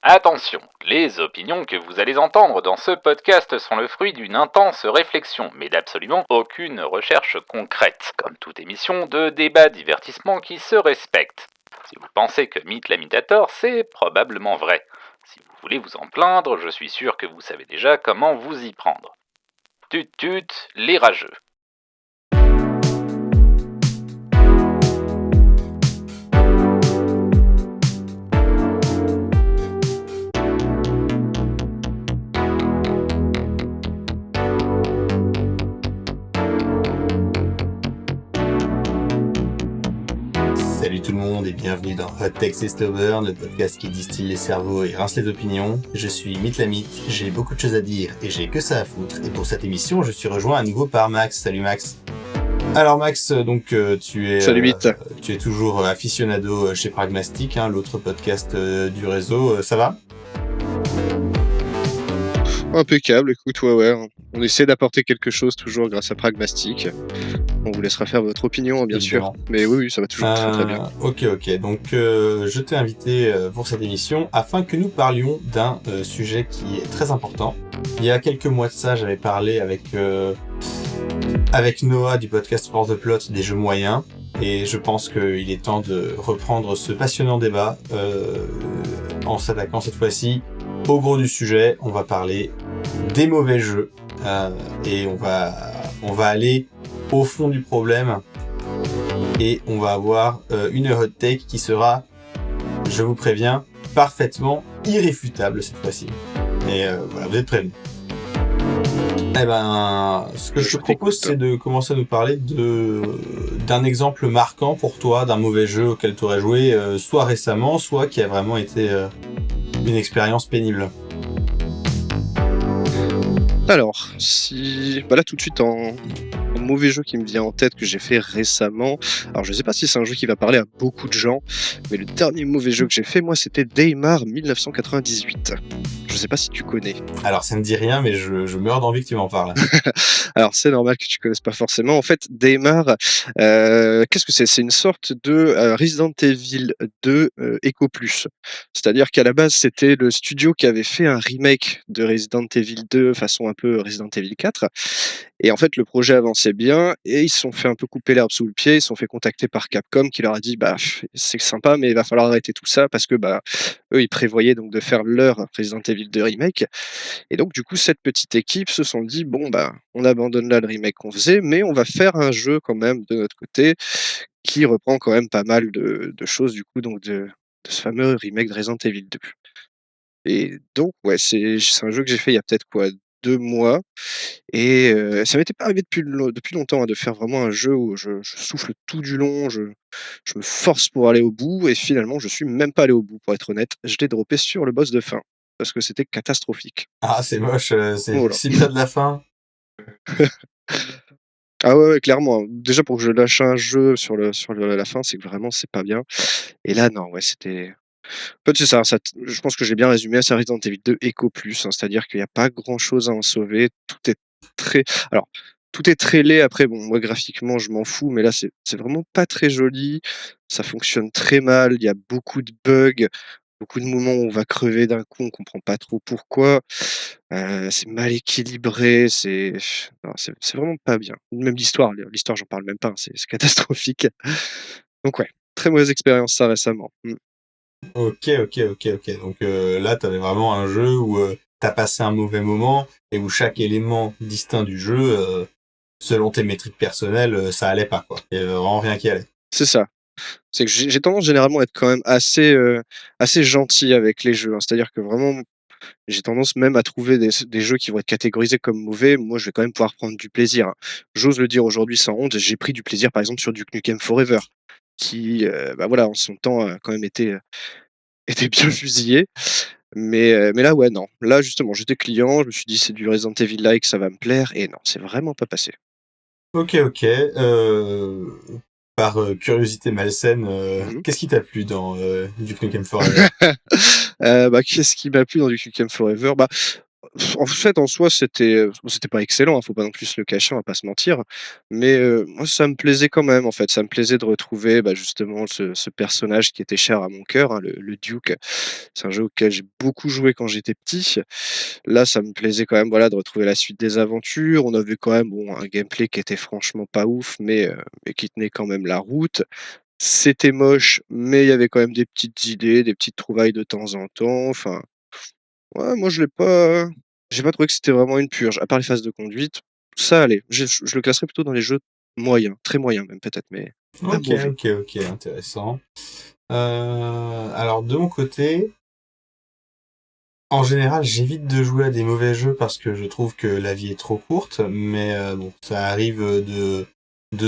Attention, les opinions que vous allez entendre dans ce podcast sont le fruit d'une intense réflexion, mais d'absolument aucune recherche concrète, comme toute émission de débat divertissement qui se respecte. Si vous pensez que Mythe l'imitator, c'est probablement vrai. Si vous voulez vous en plaindre, je suis sûr que vous savez déjà comment vous y prendre. Tut tut, les rageux. Salut tout le monde et bienvenue dans Hot Takes et Stubborn, le podcast qui distille les cerveaux et rince les opinions. Je suis Mythe la Mythe, j'ai beaucoup de choses à dire et j'ai que ça à foutre. Et pour cette émission, je suis rejoint à nouveau par Max. Salut Max. Alors Max, tu es Salut Mythe. tu es toujours aficionado chez Pragmastic, l'autre podcast du réseau. Ça va ? Impeccable, écoute, ouais, on essaie d'apporter quelque chose toujours grâce à Pragmastic. On vous laissera faire votre opinion, bien Évidemment. sûr. Mais oui, ça va toujours très bien. Ok. Donc, je t'ai invité pour cette émission afin que nous parlions d'un sujet qui est très important. Il y a quelques mois de ça, j'avais parlé avec Noah du podcast For the Plot des jeux moyens. Et je pense qu'il est temps de reprendre ce passionnant débat en s'attaquant cette fois-ci au gros du sujet. On va parler des mauvais jeux et on va aller au fond du problème et on va avoir une hot take qui sera, je vous préviens, parfaitement irréfutable cette fois-ci. Et voilà, vous êtes prévenus. Eh ben, ce que je te propose, c'est de commencer à nous parler d'un exemple marquant pour toi, d'un mauvais jeu auquel tu aurais joué, soit récemment, soit qui a vraiment été une expérience pénible. Alors, là tout de suite en mauvais jeu qui me vient en tête que j'ai fait récemment. Alors je sais pas si c'est un jeu qui va parler à beaucoup de gens, mais le dernier mauvais jeu que j'ai fait, moi, c'était Daymar 1998. Je sais pas si tu connais. Alors ça me dit rien, mais je meurs d'envie que tu m'en parles. Alors c'est normal que tu connaisses pas forcément. En fait, Daymar, qu'est-ce que c'est? C'est une sorte de Resident Evil 2 Echo Plus. C'est-à-dire qu'à la base, c'était le studio qui avait fait un remake de Resident Evil 2 façon un peu Resident Evil 4. Et en fait, le projet avançait bien et ils se sont fait un peu couper l'herbe sous le pied. Ils se sont fait contacter par Capcom qui leur a dit c'est sympa, mais il va falloir arrêter tout ça parce que eux, ils prévoyaient donc de faire leur Resident Evil 2 remake. Et donc, du coup, cette petite équipe se sont dit on abandonne là le remake qu'on faisait, mais on va faire un jeu quand même de notre côté qui reprend quand même pas mal de choses du coup donc de ce fameux remake de Resident Evil 2. Et donc, ouais, c'est un jeu que j'ai fait il y a peut-être 2 mois et ça m'était pas arrivé depuis longtemps, de faire vraiment un jeu où je souffle tout du long, je me force pour aller au bout et finalement je suis même pas allé au bout pour être honnête. Je l'ai droppé sur le boss de fin parce que c'était catastrophique. Ah, c'est moche, c'est Voilà. si près de la fin. Ah ouais, clairement. Déjà pour que je lâche un jeu sur la fin, c'est que vraiment c'est pas bien et là non, ouais, c'était en fait, c'est ça je pense que j'ai bien résumé, c'est un Resident Evil 2 Echo Plus, c'est-à-dire qu'il y a pas grand-chose à en sauver. Très alors, tout est très laid après bon, moi graphiquement je m'en fous, mais là c'est vraiment pas très joli. Ça fonctionne très mal, il y a beaucoup de bugs, beaucoup de moments où on va crever d'un coup, on comprend pas trop pourquoi. C'est mal équilibré, non, c'est vraiment pas bien. Même l'histoire j'en parle même pas, hein, c'est catastrophique. Donc ouais, très mauvaise expérience ça récemment. Ok. Donc là, t'avais vraiment un jeu où t'as passé un mauvais moment et où chaque élément distinct du jeu, selon tes métriques personnelles, ça allait pas, quoi. Il y avait vraiment rien qui allait. C'est ça. C'est que j'ai tendance généralement à être quand même assez gentil avec les jeux, hein. C'est-à-dire que vraiment, j'ai tendance même à trouver des jeux qui vont être catégorisés comme mauvais. Moi, je vais quand même pouvoir prendre du plaisir, hein. J'ose le dire aujourd'hui sans honte, j'ai pris du plaisir, par exemple, sur Duke Nukem Forever qui, voilà, en son temps, a quand même été bien fusillé. Mais là, ouais, non. Là, justement, j'étais client, je me suis dit: «C'est du Resident Evil-like, ça va me plaire» et non, c'est vraiment pas passé. Ok. Par curiosité malsaine, Mmh. qu'est-ce qui t'a plu dans Duke Nukem Forever? Qu'est-ce qui m'a plu dans Duke Nukem Forever? En fait, en soi, c'était pas excellent, faut pas non plus se le cacher, on va pas se mentir. Mais, moi, ça me plaisait quand même, en fait. Ça me plaisait de retrouver, bah, justement ce personnage qui était cher à mon cœur, hein, le Duke. C'est un jeu auquel j'ai beaucoup joué quand j'étais petit. Là, ça me plaisait quand même, voilà, de retrouver la suite des aventures. On avait quand même, bon, un gameplay qui était franchement pas ouf, mais qui tenait quand même la route. C'était moche, mais il y avait quand même des petites idées, des petites trouvailles de temps en temps. Enfin, ouais, moi j'ai pas trouvé que c'était vraiment une purge. À part les phases de conduite, ça allait. Je le classerais plutôt dans les jeux moyens, très moyens même peut-être, mais pas Ok, mauvais. ok, ok, intéressant. Alors de mon côté, en général, j'évite de jouer à des mauvais jeux parce que je trouve que la vie est trop courte, mais bon, ça arrive de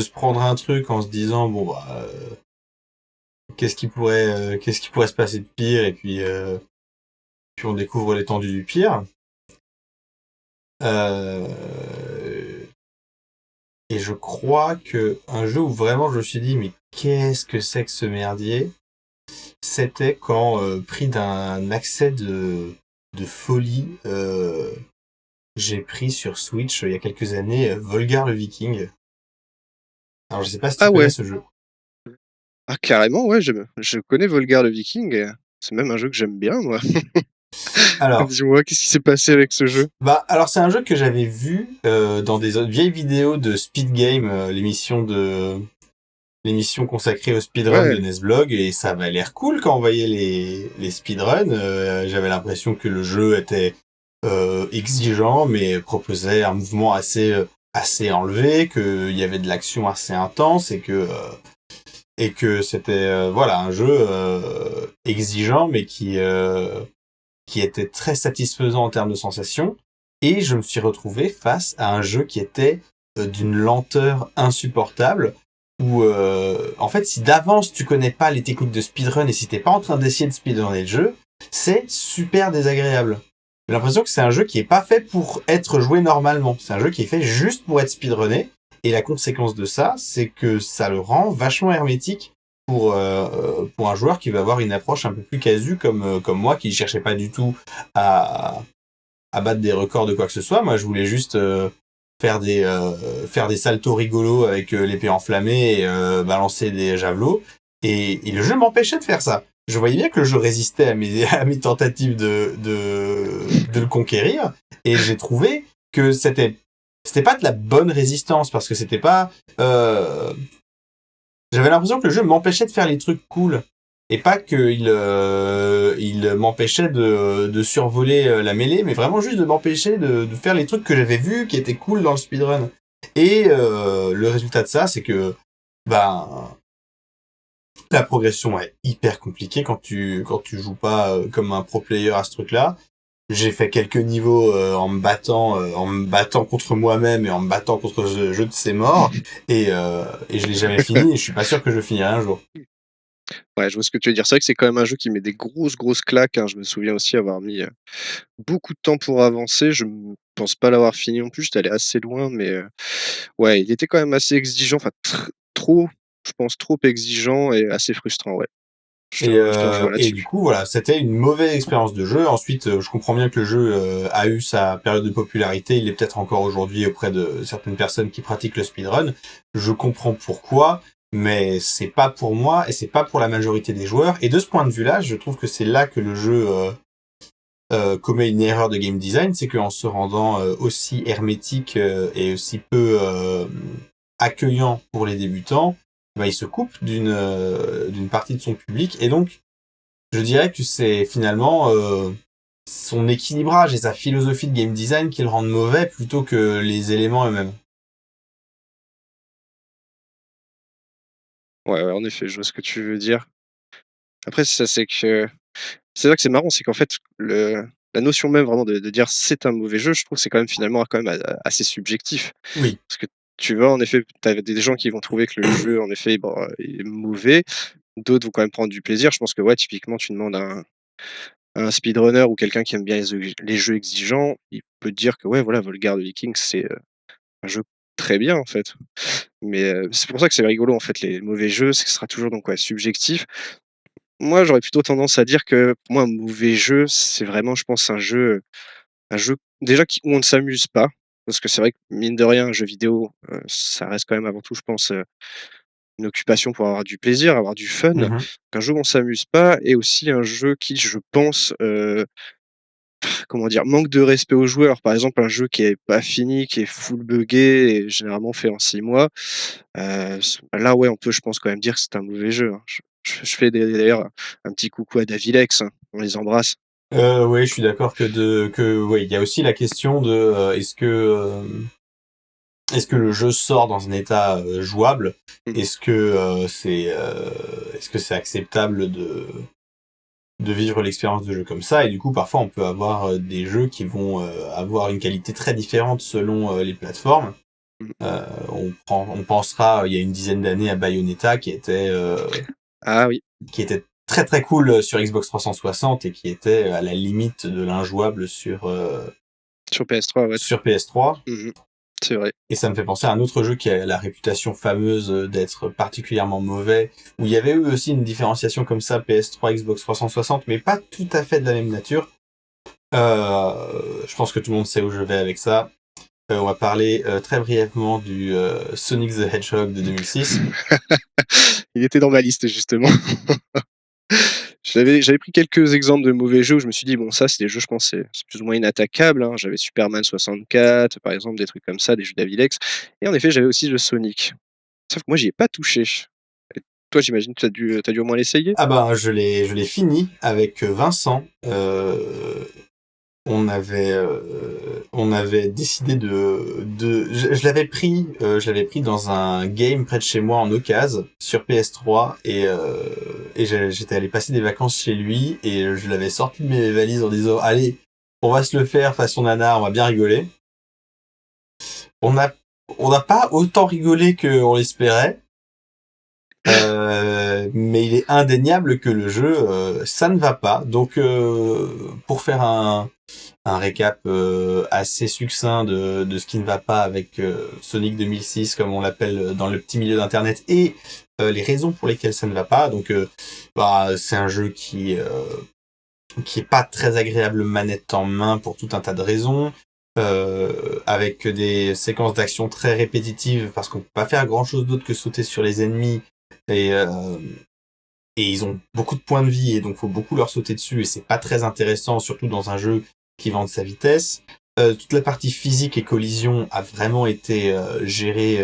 se prendre un truc en se disant bon bah qu'est-ce qui pourrait se passer de pire et puis on découvre l'étendue du pire. Euh, et je crois que un jeu où vraiment je me suis dit mais qu'est-ce que c'est que ce merdier, c'était quand pris d'un accès de folie, j'ai pris sur Switch il y a quelques années Volgar le Viking. Alors je sais pas si tu Ah connais ouais, ce jeu. ah carrément, ouais, je connais Volgar le Viking, c'est même un jeu que j'aime bien moi. Alors, Dis-moi, qu'est-ce qui s'est passé avec ce jeu? alors c'est un jeu que j'avais vu dans des vieilles vidéos de Speed Game, l'émission consacrée au speedrun de Ouais, Nesblog, et ça avait l'air cool quand on voyait les speedruns. J'avais l'impression que le jeu était exigeant, mais proposait un mouvement assez enlevé, qu'il y avait de l'action assez intense et que c'était voilà un jeu exigeant, mais qui était très satisfaisant en termes de sensations. Et je me suis retrouvé face à un jeu qui était d'une lenteur insupportable, où en fait si d'avance tu connais pas les techniques de speedrun et si t'es pas en train d'essayer de speedrunner le jeu, c'est super désagréable. J'ai l'impression que c'est un jeu qui est pas fait pour être joué normalement. C'est un jeu qui est fait juste pour être speedrunné. Et la conséquence de ça, c'est que ça le rend vachement hermétique pour un joueur qui va avoir une approche un peu plus casu comme moi qui cherchait pas du tout à, à battre des records de quoi que ce soit. Moi, je voulais juste faire des saltos rigolos avec l'épée enflammée et balancer des javelots. Et le jeu m'empêchait de faire ça. Je voyais bien que le jeu résistait à à mes tentatives de le conquérir. Et j'ai trouvé que c'était pas de la bonne résistance parce que c'était pas, j'avais l'impression que le jeu m'empêchait de faire les trucs cool et pas qu'il il m'empêchait de survoler la mêlée, mais vraiment juste de m'empêcher de faire les trucs que j'avais vus qui étaient cool dans le speedrun. Et le résultat de ça, c'est que ben la progression est hyper compliquée quand tu joues pas comme un pro player à ce truc-là. J'ai fait quelques niveaux en me battant contre moi-même et en me battant contre jeu de ses morts et je l'ai jamais fini et je suis pas sûr que je le finirai un jour. ouais, je vois ce que tu veux dire. C'est vrai que c'est quand même un jeu qui met des grosses, grosses claques, hein. Je me souviens aussi avoir mis, beaucoup de temps pour avancer. Je ne pense pas l'avoir fini non plus, j'étais allé assez loin, mais, ouais, il était quand même assez exigeant, enfin trop, je pense trop exigeant et assez frustrant, ouais. Je te rejoins Et du là-dessus. coup, voilà, c'était une mauvaise expérience de jeu. Ensuite, je comprends bien que le jeu a eu sa période de popularité. Il est peut-être encore aujourd'hui auprès de certaines personnes qui pratiquent le speedrun. Je comprends pourquoi, mais c'est pas pour moi et c'est pas pour la majorité des joueurs. Et de ce point de vue-là, je trouve que c'est là que le jeu commet une erreur de game design, c'est qu'en se rendant aussi hermétique et aussi peu accueillant pour les débutants, bah, il se coupe d'une partie de son public et donc je dirais que c'est finalement son équilibrage et sa philosophie de game design qui le rendent mauvais plutôt que les éléments eux-mêmes. Ouais, ouais, en effet, je vois ce que tu veux dire. Après, c'est vrai que c'est marrant, c'est qu'en fait, la notion même vraiment de dire: «C'est un mauvais jeu», je trouve que c'est quand même finalement quand même assez subjectif. Oui. Parce que tu vois, en effet, tu as des gens qui vont trouver que le jeu, en effet, bon, est mauvais. D'autres vont quand même prendre du plaisir. Je pense que, ouais, typiquement, tu demandes à un speedrunner ou quelqu'un qui aime bien les jeux exigeants, il peut te dire que, ouais, voilà, Volgarde Vikings, c'est, un jeu très bien, en fait. Mais, c'est pour ça que c'est rigolo, en fait, les mauvais jeux, c'est que ce sera toujours donc, ouais, subjectif. Moi, j'aurais plutôt tendance à dire que, pour moi, un mauvais jeu, c'est vraiment, je pense, un jeu, un jeu déjà où on ne s'amuse pas, parce que c'est vrai que mine de rien, un jeu vidéo, ça reste quand même avant tout, je pense, une occupation pour avoir du plaisir, avoir du fun. Mmh. Un jeu où on s'amuse pas et aussi un jeu qui, je pense, comment dire? Manque de respect aux joueurs. Par exemple, un jeu qui est pas fini, qui est full buggé et généralement fait en 6 mois, là, ouais, on peut, je pense, quand même dire que c'est un mauvais jeu, hein. Je fais d'ailleurs un petit coucou à Davilex, hein, on les embrasse. Oui, je suis d'accord que oui, il y a aussi la question de, est-ce que le jeu sort dans un état, jouable? Mmh. Est-ce que, est-ce que c'est acceptable de vivre l'expérience de jeu comme ça? Et du coup, parfois, on peut avoir, des jeux qui vont, avoir une qualité très différente selon, les plateformes. Mmh. On pensera, il y a une dizaine d'années à Bayonetta Ah oui, qui était très très cool sur Xbox 360 et qui était à la limite de l'injouable sur PS3, ouais. sur PS3. Mmh. C'est vrai. Et ça me fait penser à un autre jeu qui a la réputation fameuse d'être particulièrement mauvais, où il y avait eu aussi une différenciation comme ça, PS3, Xbox 360, mais pas tout à fait de la même nature. Je pense que tout le monde sait où je vais avec ça. On va parler très brièvement du Sonic the Hedgehog de 2006. Il était dans ma liste justement. J'avais pris quelques exemples de mauvais jeux où je me suis dit: «Bon ça, c'est des jeux, je pense, c'est plus ou moins inattaquable», hein. J'avais Superman 64, par exemple, des trucs comme ça, des jeux d'Avilex et en effet, j'avais aussi le Sonic. Sauf que moi, j'y ai pas touché. Et toi, j'imagine que tu as dû au moins l'essayer? Ah ben, je l'ai fini avec Vincent. On avait décidé je l'avais pris dans un game près de chez moi en occasion sur PS3 et j'étais allé passer des vacances chez lui et je l'avais sorti de mes valises en disant allez, on va se le faire façon nanar, on va bien rigoler. On a on n'a pas autant rigolé qu'on l'espérait. Mais il est indéniable que le jeu, ça ne va pas. Donc, pour faire un récap assez succinct de ce qui ne va pas avec Sonic 2006, comme on l'appelle dans le petit milieu d'internet, et les raisons pour lesquelles ça ne va pas. Donc, c'est un jeu qui est pas très agréable manette en main pour tout un tas de raisons. Avec des séquences d'action très répétitives parce qu'on peut pas faire grand chose d'autre que sauter sur les ennemis et, euh, et ils ont beaucoup de points de vie et donc faut beaucoup leur sauter dessus et c'est pas très intéressant, surtout dans un jeu qui vend de sa vitesse. Toute la partie physique et collision a vraiment été gérée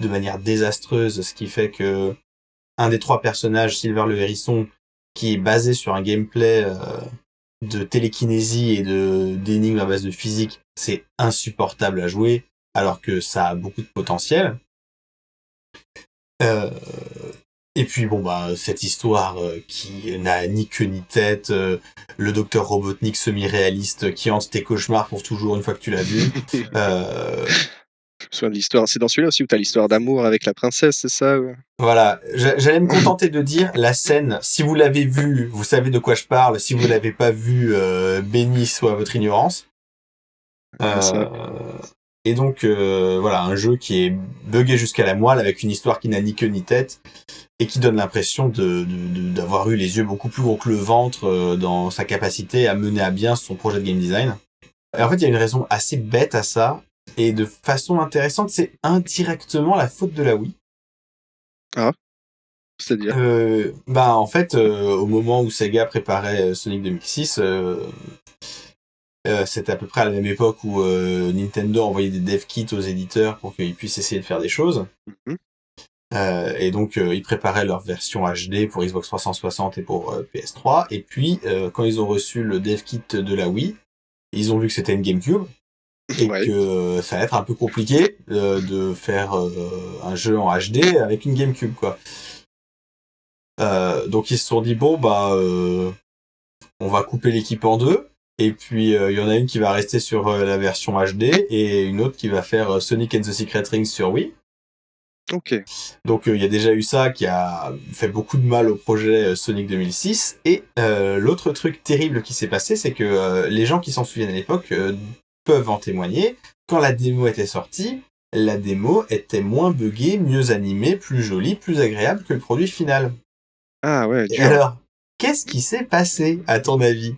de manière désastreuse, ce qui fait que un des trois personnages, Silver le hérisson, qui est basé sur un gameplay de télékinésie et d'énigmes à base de physique, c'est insupportable à jouer, alors que ça a beaucoup de potentiel. Euh, et puis bon cette histoire qui n'a ni queue ni tête, le docteur Robotnik semi-réaliste qui hante tes cauchemars pour toujours une fois que tu l'as vu. Euh, Je me souviens de l'histoire. C'est dans celui-là aussi où tu as l'histoire d'amour avec la princesse, c'est ça? Ouais. voilà, j'allais me contenter de dire la scène. Si vous l'avez vue, vous savez de quoi je parle. Si vous l'avez pas vue, béni soit votre ignorance. Ah ça. Euh, et donc voilà, un jeu qui est buggé jusqu'à la moelle avec une histoire qui n'a ni queue ni tête et qui donne l'impression d'avoir eu les yeux beaucoup plus gros que le ventre dans sa capacité à mener à bien son projet de game design. Et en fait, il y a une raison assez bête à ça et de façon intéressante, c'est indirectement la faute de la Wii. Ah, c'est-à-dire? En fait, au moment où Sega préparait Sonic 2006, c'était à peu près à la même époque où Nintendo envoyait des dev kits aux éditeurs pour qu'ils puissent essayer de faire des choses. Mmh. Et donc, ils préparaient leur version HD pour Xbox 360 et pour PS3. Et puis, quand ils ont reçu le dev kit de la Wii, ils ont vu que c'était une GameCube et Ouais. que ça allait être un peu compliqué de faire un jeu en HD avec une GameCube, quoi. Donc, ils se sont dit, bon, on va couper l'équipe en deux. Et puis, il y en a une qui va rester sur la version HD et une autre qui va faire Sonic and the Secret Rings sur Wii. OK. Donc il y a déjà eu ça qui a fait beaucoup de mal au projet Sonic 2006. Et l'autre truc terrible qui s'est passé, c'est que les gens qui s'en souviennent à l'époque peuvent en témoigner. Quand la démo était sortie, la démo était moins buggée, mieux animée, plus jolie, plus agréable que le produit final. Ah ouais, Et dur. alors, qu'est-ce qui s'est passé à ton avis?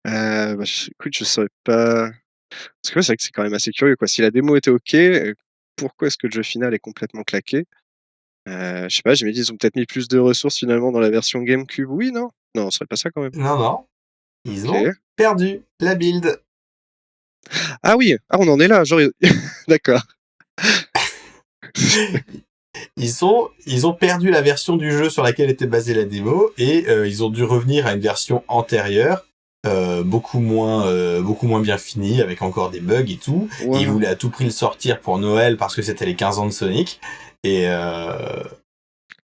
Écoute, je saurais pas. Parce que ouais, c'est vrai que c'est quand même assez curieux, quoi. Si la démo était OK, pourquoi est-ce que le jeu final est complètement claqué? Je sais pas, je me dis, ils ont peut-être mis plus de ressources finalement dans la version GameCube. Oui, non? Non, ce serait pas ça quand même. Non, non, ils ont OK. perdu la build. Ah oui! Ah, on en est là, genre d'accord. Ils ont perdu la version du jeu sur laquelle était basée la démo et ils ont dû revenir à une version antérieure, beaucoup moins bien finie, avec encore des bugs et tout. Et ils Waouh! voulaient à tout prix le sortir pour Noël parce que c'était les 15 ans de Sonic. Et, euh,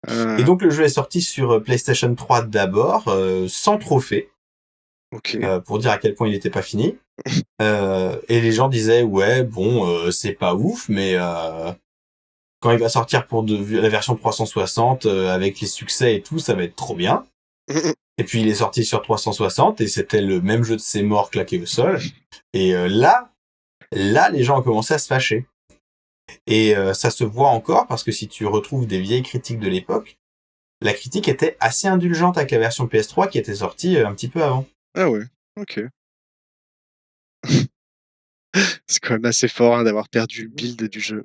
et Ah, donc le jeu est sorti sur PlayStation 3 d'abord, sans trophée, OK. pour dire à quel point il n'était pas fini. Et les gens disaient ouais bon c'est pas ouf mais quand il va sortir pour la version 360 avec les succès et tout, ça va être trop bien. Et puis il est sorti sur 360 et c'était le même jeu de ses morts claqué au sol. Et là, les gens ont commencé à se fâcher. Et ça se voit encore parce que si tu retrouves des vieilles critiques de l'époque, la critique était assez indulgente avec la version PS3 qui était sortie un petit peu avant. Ah ouais, OK. C'est quand même assez fort, hein, d'avoir perdu le build du jeu.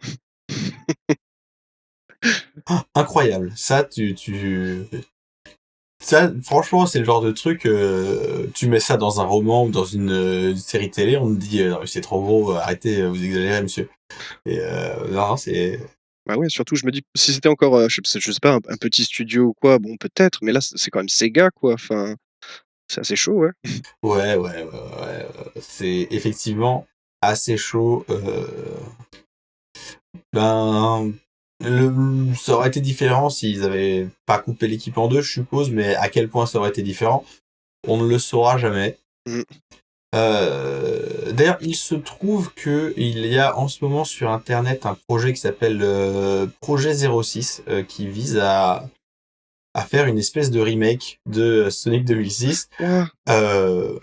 Incroyable. Ça, franchement, c'est le genre de truc, tu mets ça dans un roman ou dans une série télé, on te dit non, mais c'est trop gros, arrêtez, vous exagérez, monsieur. Et non, c'est Bah ouais, surtout je me dis, si c'était encore, je sais pas, un petit studio ou quoi, bon peut-être, mais là c'est quand même Sega quoi, enfin, c'est assez chaud, ouais. ouais, c'est effectivement assez chaud. Ben, ça aurait été différent s'ils avaient pas coupé l'équipe en deux, je suppose, mais à quel point ça aurait été différent, on ne le saura jamais. Mmh. D'ailleurs, il se trouve que il y a en ce moment sur Internet un projet qui s'appelle Projet 06 qui vise à faire une espèce de remake de Sonic 2006 Ouah!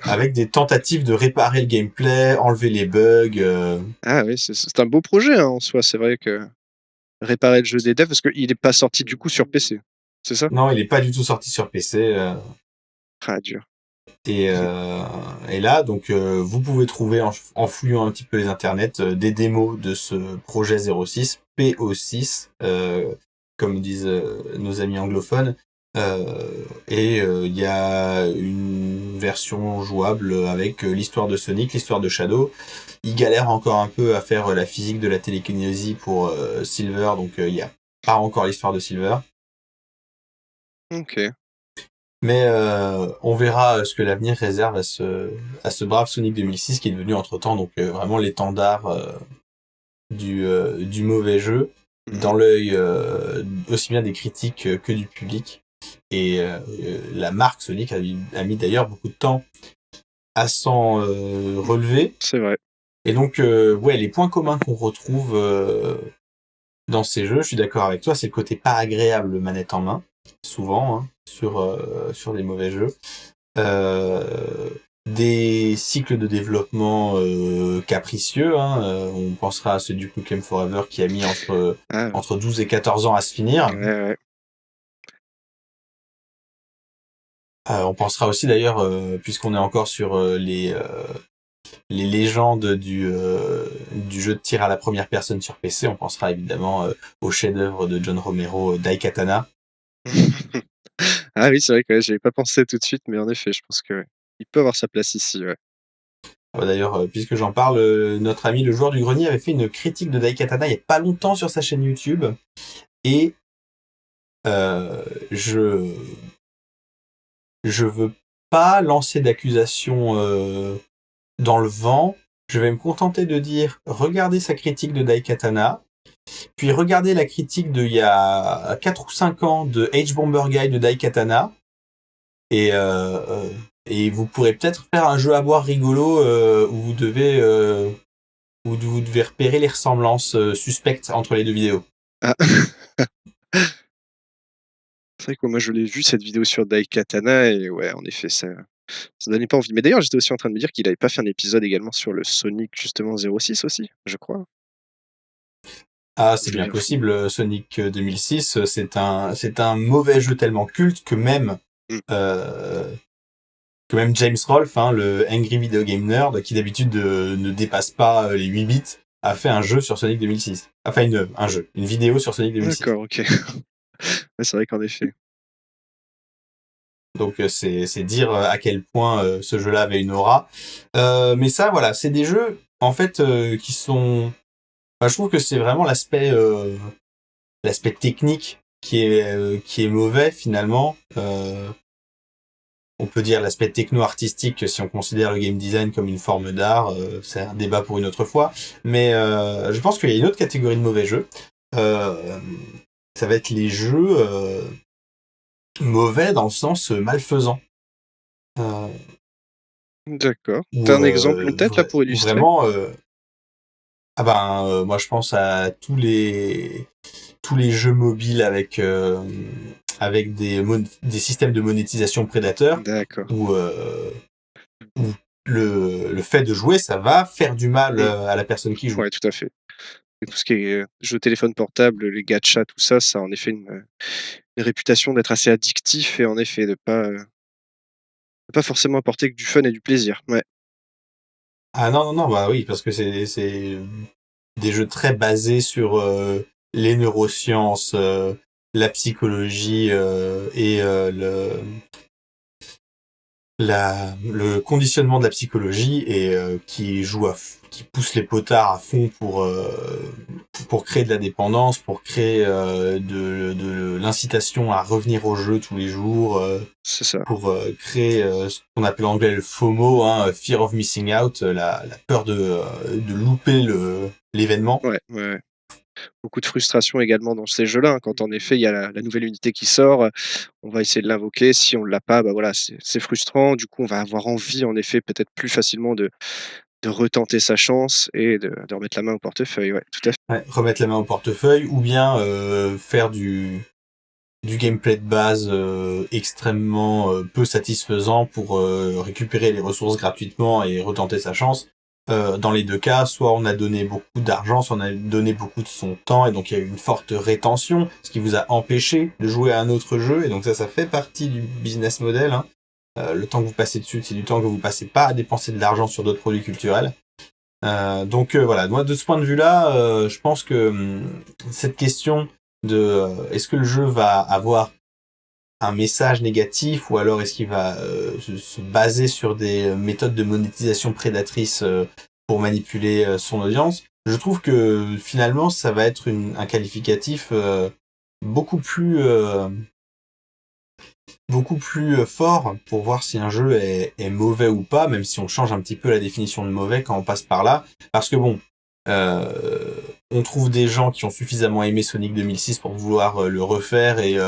avec des tentatives de réparer le gameplay, enlever les bugs. Ah oui, c'est un beau projet, hein, en soi, c'est vrai que réparer le jeu des devs parce qu'il est pas sorti du coup sur PC, c'est ça? Non, il est pas du tout sorti sur PC. Ah dur. Et, euh, et là, donc, vous pouvez trouver en fouillant un petit peu les internets des démos de ce projet 06, PO6, comme disent nos amis anglophones. Il y a une version jouable avec l'histoire de Sonic, l'histoire de Shadow. Ils galèrent encore un peu à faire la physique de la télékinésie pour Silver, donc il y a pas encore l'histoire de Silver. OK. Mais on verra ce que l'avenir réserve à ce brave Sonic 2006 qui est devenu entre-temps donc vraiment l'étendard du mauvais jeu, Mmh. dans l'œil aussi bien des critiques que du public. Et la marque Sonic a mis d'ailleurs beaucoup de temps à s'en relever. C'est vrai. Et donc, ouais, les points communs qu'on retrouve dans ces jeux, je suis d'accord avec toi, c'est le côté pas agréable manette en main, souvent, hein, sur des mauvais jeux. Des cycles de développement capricieux, hein, on pensera à ceux du Nukem Forever qui a mis Ah, entre 12 et 14 ans à se finir. ouais, ouais. On pensera aussi d'ailleurs, puisqu'on est encore sur les légendes du jeu de tir à la première personne sur PC, on pensera évidemment au chef-d'œuvre de John Romero, Daikatana. Ah oui, c'est vrai que ouais, j'y avais pas pensé tout de suite, mais en effet, je pense que ouais, il peut avoir sa place ici, ouais. D'ailleurs, puisque j'en parle, notre ami le joueur du grenier avait fait une critique de Daikatana il y a pas longtemps sur sa chaîne YouTube, et euh, je je veux pas lancer d'accusation dans le vent. Je vais me contenter de dire, regardez sa critique de Daikatana, puis regardez la critique de il y a 4 ou 5 ans de H-Bomber Guy de Daikatana, et, et vous pourrez peut-être faire un jeu à boire rigolo où vous devez repérer les ressemblances suspectes entre les deux vidéos. Ah, c'est vrai que moi je l'ai vu cette vidéo sur Daikatana et ouais, en effet, ça donnait pas envie. Mais d'ailleurs, j'étais aussi en train de me dire qu'il avait pas fait un épisode également sur le Sonic justement 06 aussi, je crois. Ah, Je c'est l'ai bien vu. possible, Sonic 2006, c'est un mauvais jeu tellement culte que même Mmh. euh, que même James Rolfe, hein, le Angry Video Game Nerd, qui d'habitude ne dépasse pas les 8 bits, a fait un jeu sur Sonic 2006. Enfin, une vidéo sur Sonic 2006. D'accord, ok. Ouais, c'est vrai qu'en effet. Donc c'est dire à quel point ce jeu-là avait une aura. Mais ça, voilà, c'est des jeux en fait qui sont. Enfin, je trouve que c'est vraiment l'aspect technique qui est mauvais finalement. On peut dire l'aspect techno-artistique si on considère le game design comme une forme d'art. C'est un débat pour une autre fois. Mais je pense qu'il y a une autre catégorie de mauvais jeux. Ça va être les jeux mauvais dans le sens malfaisant. D'accord. Ou T'as un exemple en tête là pour illustrer? vraiment moi je pense à tous les jeux mobiles avec des systèmes de monétisation prédateurs D'accord. où le fait de jouer ça va faire du mal à la personne qui joue. Ouais, tout à fait. Et tout ce qui est jeux téléphone portable, les gachas, tout ça, ça a en effet une réputation d'être assez addictif et en effet de pas forcément apporter que du fun et du plaisir. Ouais, Ah non, bah oui, parce que c'est des jeux très basés sur les neurosciences, la psychologie et le conditionnement de la psychologie et qui pousse les potards à fond pour créer de la dépendance, pour créer de l'incitation à revenir au jeu tous les jours, c'est ça. pour créer ce qu'on appelle en anglais le FOMO, hein, Fear of Missing Out, la peur de louper l'événement. Ouais, ouais, ouais. Beaucoup de frustration également dans ces jeux-là, hein, quand en effet il y a la nouvelle unité qui sort, on va essayer de l'invoquer. Si on l'a pas, bah voilà, c'est frustrant. Du coup, on va avoir envie en effet peut-être plus facilement de retenter sa chance et de remettre la main au portefeuille. Ouais, tout à fait. Ouais, remettre la main au portefeuille ou bien faire du gameplay de base extrêmement peu satisfaisant pour récupérer les ressources gratuitement et retenter sa chance. Dans les deux cas, soit on a donné beaucoup d'argent, soit on a donné beaucoup de son temps, et donc il y a eu une forte rétention, ce qui vous a empêché de jouer à un autre jeu, et donc ça fait partie du business model. Hein. Le temps que vous passez dessus, c'est du temps que vous passez pas à dépenser de l'argent sur d'autres produits culturels. Donc voilà, moi de ce point de vue-là, je pense que cette question de est-ce que le jeu va avoir un message négatif ou alors est-ce qu'il va se baser sur des méthodes de monétisation prédatrices pour manipuler son audience, je trouve que finalement ça va être un qualificatif beaucoup plus fort pour voir si un jeu est mauvais ou pas, même si on change un petit peu la définition de mauvais quand on passe par là. Parce que bon, on trouve des gens qui ont suffisamment aimé Sonic 2006 pour vouloir le refaire et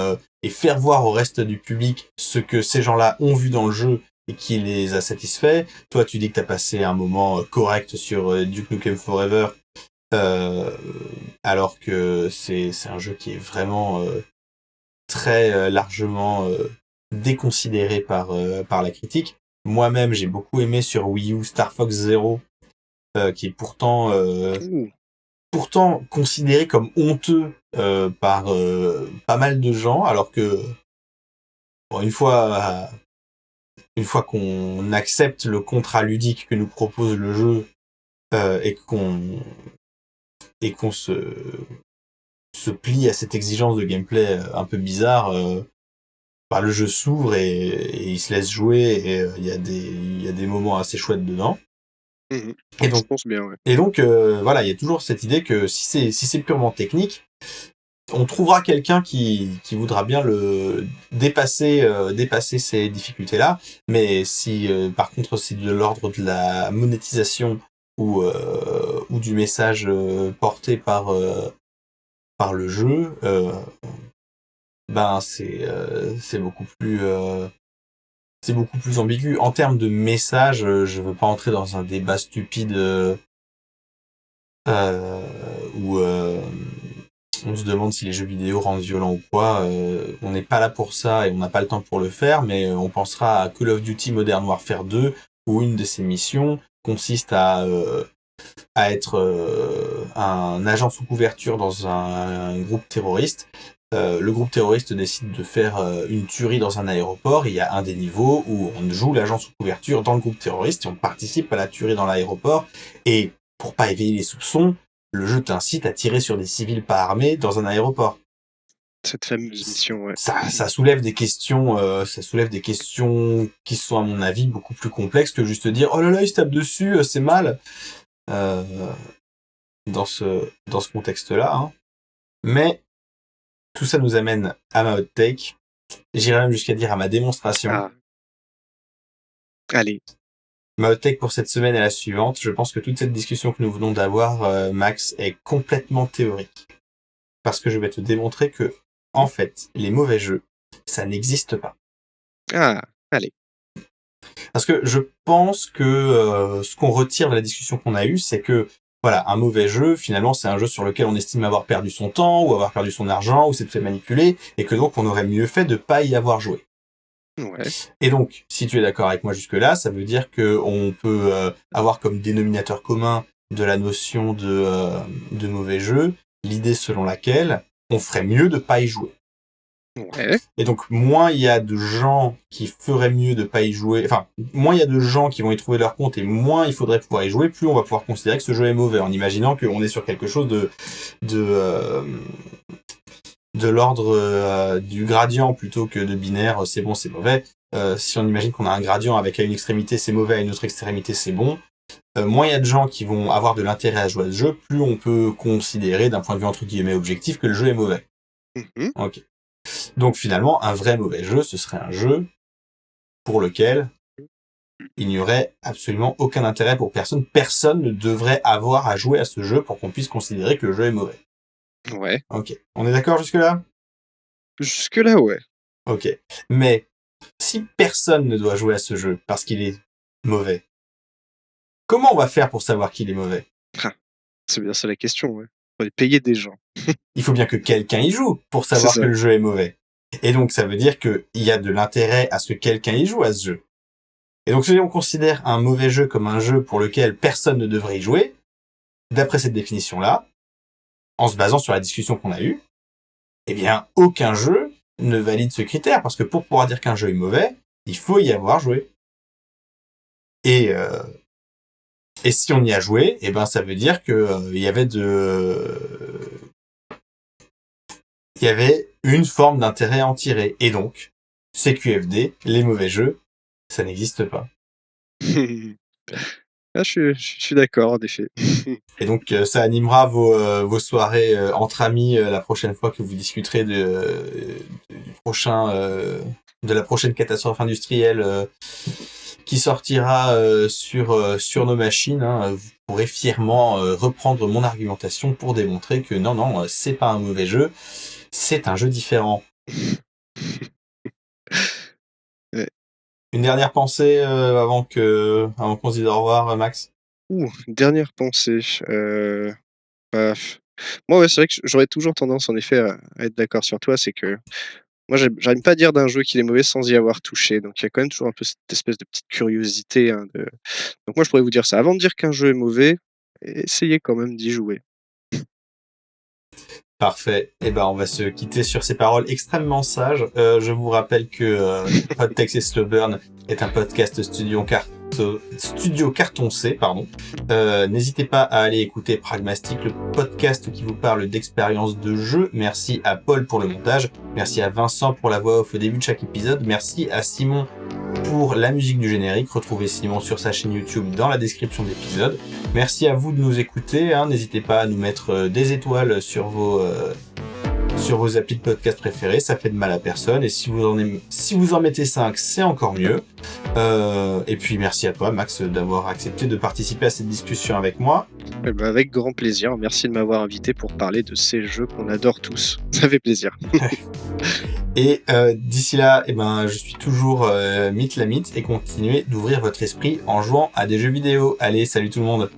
faire voir au reste du public ce que ces gens-là ont vu dans le jeu et qui les a satisfaits. Toi, tu dis que t'as passé un moment correct sur Duke Nukem Forever, alors que c'est un jeu qui est vraiment très largement déconsidéré par la critique. Moi-même, j'ai beaucoup aimé sur Wii U Star Fox Zero, qui est pourtant Ouh, considéré comme honteux par pas mal de gens, alors que bon, une fois qu'on accepte le contrat ludique que nous propose le jeu et qu'on se plie à cette exigence de gameplay un peu bizarre, bah, le jeu s'ouvre et il se laisse jouer et il y a des moments assez chouettes dedans. mmh. Et Je donc pense bien, ouais. voilà, il y a toujours cette idée que si c'est purement technique, on trouvera quelqu'un qui voudra bien le dépasser ces difficultés-là. Mais si par contre c'est de l'ordre de la monétisation ou du message porté par le jeu, ben c'est beaucoup plus ambigu. En termes de message, je veux pas entrer dans un débat stupide où on se demande si les jeux vidéo rendent violents ou quoi. On n'est pas là pour ça et on n'a pas le temps pour le faire, mais on pensera à Call of Duty Modern Warfare 2, où une de ses missions consiste à être un agent sous couverture dans un groupe terroriste le groupe terroriste décide de faire une tuerie dans un aéroport. Il y a un des niveaux où on joue l'agent sous couverture dans le groupe terroriste et on participe à la tuerie dans l'aéroport. Et pour pas éveiller les soupçons, le jeu t'incite à tirer sur des civils pas armés dans un aéroport. Cette fameuse mission, ouais. Ça soulève des questions, qui sont à mon avis beaucoup plus complexes que juste dire oh là là il se tape dessus, c'est mal. Dans ce contexte-là, hein. Mais tout ça nous amène à ma hot take. J'irais même jusqu'à dire à ma démonstration. Ah. Allez. Ma hot take pour cette semaine est la suivante. Je pense que toute cette discussion que nous venons d'avoir, Max, est complètement théorique. Parce que je vais te démontrer que, en fait, les mauvais jeux, ça n'existe pas. Ah, allez. Parce que je pense que ce qu'on retire de la discussion qu'on a eue, c'est que voilà, un mauvais jeu, finalement, c'est un jeu sur lequel on estime avoir perdu son temps, ou avoir perdu son argent, ou s'être fait manipuler, et que donc on aurait mieux fait de pas y avoir joué. Ouais. Et donc, si tu es d'accord avec moi jusque-là, ça veut dire que on peut avoir comme dénominateur commun de la notion de mauvais jeu, l'idée selon laquelle on ferait mieux de pas y jouer. Ouais. Et donc, moins il y a de gens qui feraient mieux de pas y jouer, enfin, moins il y a de gens qui vont y trouver leur compte et moins il faudrait pouvoir y jouer, plus on va pouvoir considérer que ce jeu est mauvais, en imaginant qu'on est sur quelque chose de l'ordre du gradient plutôt que de binaire, c'est bon, c'est mauvais. Si on imagine qu'on a un gradient avec à une extrémité c'est mauvais, à une autre extrémité c'est bon, moins il y a de gens qui vont avoir de l'intérêt à jouer à ce jeu, plus on peut considérer d'un point de vue entre guillemets objectif que le jeu est mauvais. Mhm. Ok. Donc finalement, un vrai mauvais jeu, ce serait un jeu pour lequel il n'y aurait absolument aucun intérêt pour personne. Personne ne devrait avoir à jouer à ce jeu pour qu'on puisse considérer que le jeu est mauvais. Ouais. Ok. On est d'accord jusque-là ? Jusque-là, ouais. Ok. Mais si personne ne doit jouer à ce jeu parce qu'il est mauvais, comment on va faire pour savoir qu'il est mauvais ? C'est bien ça la question, ouais. On va payer des gens. Il faut bien que quelqu'un y joue pour savoir C'est ça. que le jeu est mauvais. Et donc, ça veut dire qu'il y a de l'intérêt à ce que quelqu'un y joue à ce jeu. Et donc, si on considère un mauvais jeu comme un jeu pour lequel personne ne devrait y jouer, d'après cette définition-là, en se basant sur la discussion qu'on a eue, eh bien, aucun jeu ne valide ce critère, parce que pour pouvoir dire qu'un jeu est mauvais, il faut y avoir joué. Et si on y a joué, eh ben, ça veut dire que il y avait une forme d'intérêt à en tirer. Et donc, CQFD, les mauvais jeux, ça n'existe pas. Ah, je suis d'accord, en effet. Et donc, ça animera vos soirées entre amis la prochaine fois que vous discuterez de la prochaine catastrophe industrielle qui sortira sur nos machines. Hein. Vous pourrez fièrement reprendre mon argumentation pour démontrer que non, c'est pas un mauvais jeu, c'est un jeu différent. Ouais. Une dernière pensée avant qu'on se dise au revoir, Max. Dernière pensée. Bah, moi, ouais, c'est vrai que j'aurais toujours tendance, en effet, à être d'accord sur toi. C'est que moi, j'aime pas dire d'un jeu qu'il est mauvais sans y avoir touché. Donc, il y a quand même toujours un peu cette espèce de petite curiosité. Hein, Donc, moi, je pourrais vous dire ça. Avant de dire qu'un jeu est mauvais, essayez quand même d'y jouer. Parfait. Eh ben, on va se quitter sur ces paroles extrêmement sages. Je vous rappelle que Podtext et Slow Burn est un podcast studio Carton C, pardon. N'hésitez pas à aller écouter Pragmastic, le podcast qui vous parle d'expérience de jeu. Merci à Paul pour le montage. Merci à Vincent pour la voix off au début de chaque épisode. Merci à Simon pour la musique du générique. Retrouvez Simon sur sa chaîne YouTube dans la description de l'épisode. Merci à vous de nous écouter. Hein. N'hésitez pas à nous mettre des étoiles sur vos applis de podcast préférés. Ça fait de mal à personne. Et si vous en mettez 5, c'est encore mieux. Et puis merci à toi, Max, d'avoir accepté de participer à cette discussion avec moi. Eh ben, avec grand plaisir. Merci de m'avoir invité pour parler de ces jeux qu'on adore tous. Ça fait plaisir. Et d'ici là, je suis toujours Mythe la Mythe et continuez d'ouvrir votre esprit en jouant à des jeux vidéo. Allez, salut tout le monde.